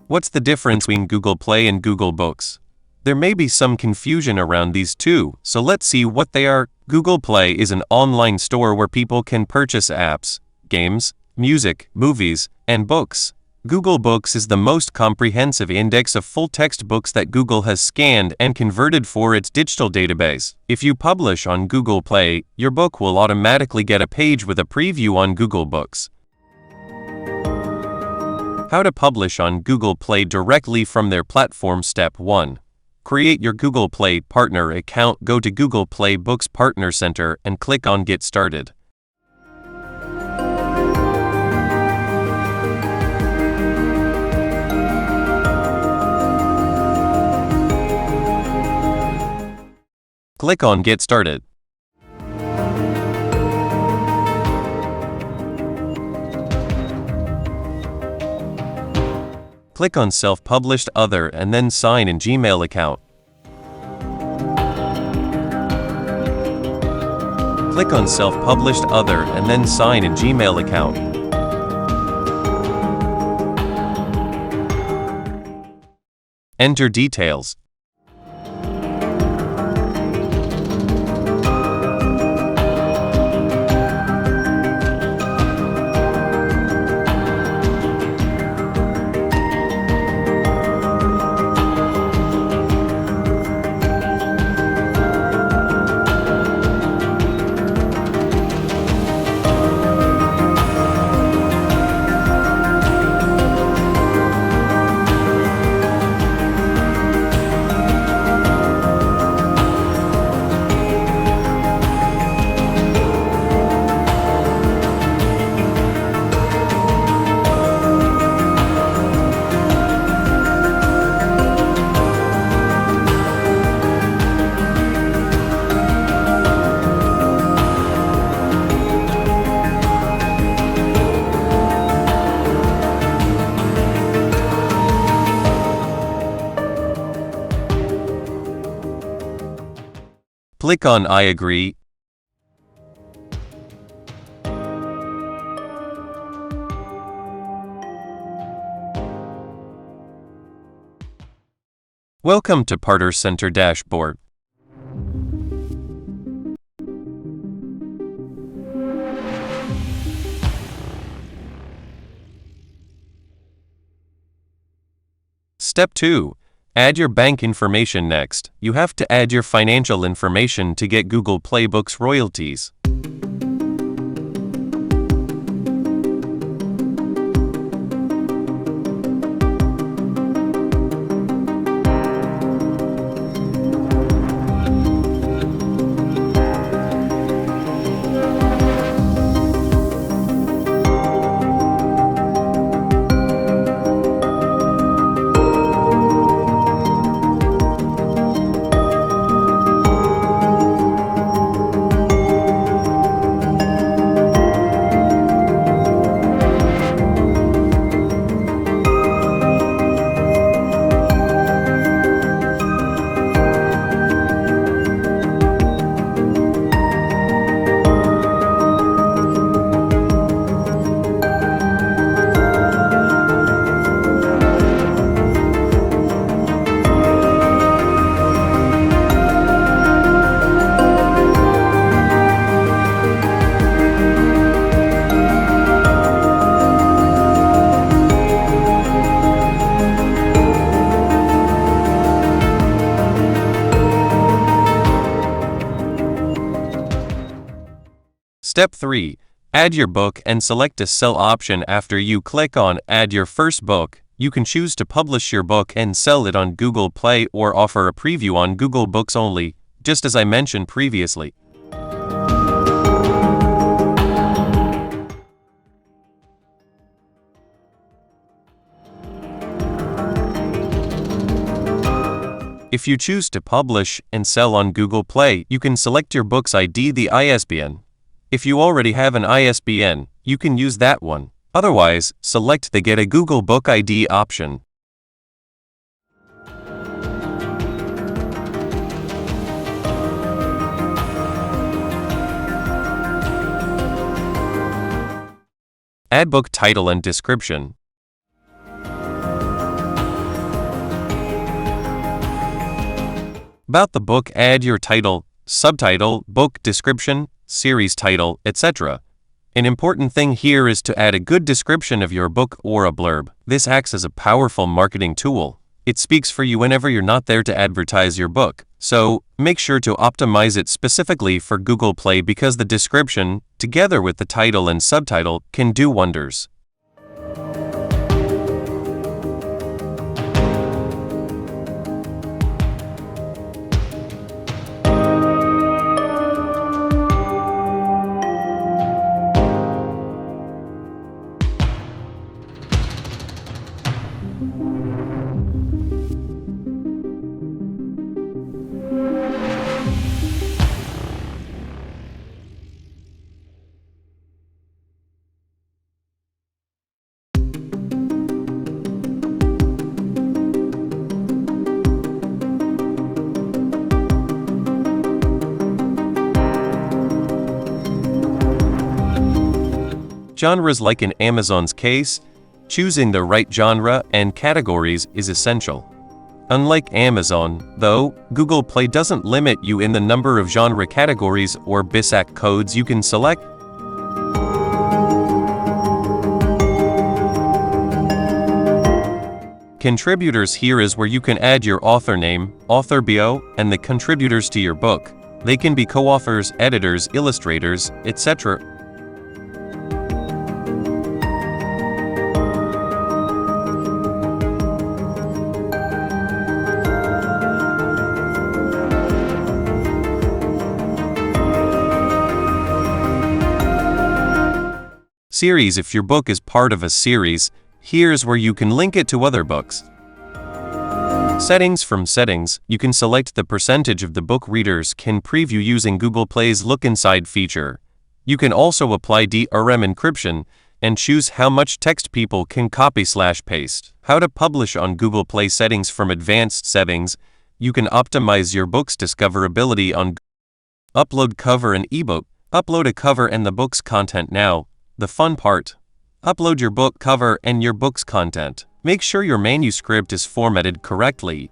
What's the difference between Google Play and Google Books? There may be some confusion around these two, so let's see what they are. Google Play is an online store where people can purchase apps, games, music, movies, and books. Google Books is the most comprehensive index of full-text books that Google has scanned and converted for its digital database. If you publish on Google Play, your book will automatically get a page with a preview on Google Books. How to publish on Google Play directly from their platform. Step 1. Create your Google Play Partner account. Go to Google Play Books Partner Center and click on Get Started. Click on Get Started. Click on Self-Published Other and then Sign in Gmail account. Click on Self-Published Other and then Sign in Gmail account. Enter details. Click on I agree. Welcome to Partner Center dashboard. Step 2. Add your bank information. Next, you have to add your financial information to get Google Play Books royalties. Step 3. Add your book and select a sell option. After you click on Add your first book, you can choose to publish your book and sell it on Google Play or offer a preview on Google Books only, just as I mentioned previously. If you choose to publish and sell on Google Play, you can select your book's ID, the ISBN. If you already have an ISBN, you can use that one. Otherwise, select the Get a Google Book ID option. Add book title and description. About the book, add your title, subtitle, book description, series title, etc. An important thing here is to add a good description of your book or a blurb. This acts as a powerful marketing tool. It speaks for you whenever you're not there to advertise your book. So, make sure to optimize it specifically for Google Play because the description, together with the title and subtitle, can do wonders. Genres. Like in Amazon's case, choosing the right genre and categories is essential. Unlike Amazon, though, Google Play doesn't limit you in the number of genre categories or BISAC codes you can select. Contributors. Here is where you can add your author name, author bio, and the contributors to your book. They can be co-authors, editors, illustrators, etc. Series. If your book is part of a series, here's where you can link it to other books. Settings. From settings, you can select the percentage of the book readers can preview using Google Play's Look Inside feature. You can also apply DRM encryption and choose how much text people can copy/paste. How to publish on Google Play. Settings. From advanced settings, you can optimize your book's discoverability on upload cover and ebook. Upload a cover and the book's content now. The fun part. Upload your book cover and your book's content. Make sure your manuscript is formatted correctly.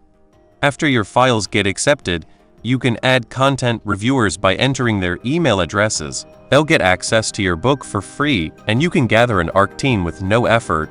After your files get accepted, you can add content reviewers by entering their email addresses. They'll get access to your book for free, and you can gather an ARC team with no effort.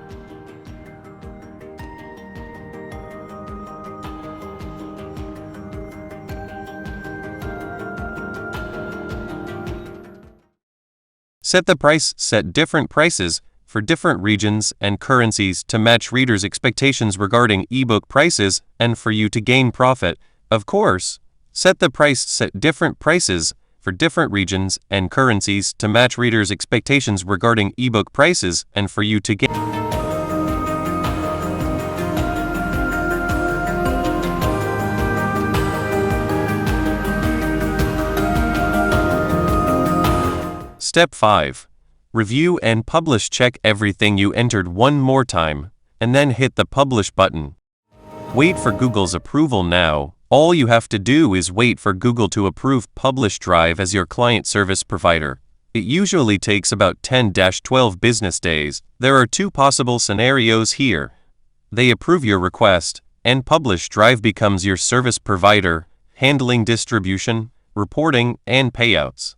Set the price. Set different prices for different regions and currencies to match readers' expectations regarding ebook prices and for you to gain profit, of course. Set the price. Set different prices for different regions and currencies to match readers' expectations regarding ebook prices and for you to gain. Step 5. Review and publish. Check everything you entered one more time, and then hit the Publish button. Wait for Google's approval now. All you have to do is wait for Google to approve Publish Drive as your client service provider. It usually takes about 10-12 business days. There are two possible scenarios here. They approve your request, and Publish Drive becomes your service provider, handling distribution, reporting, and payouts.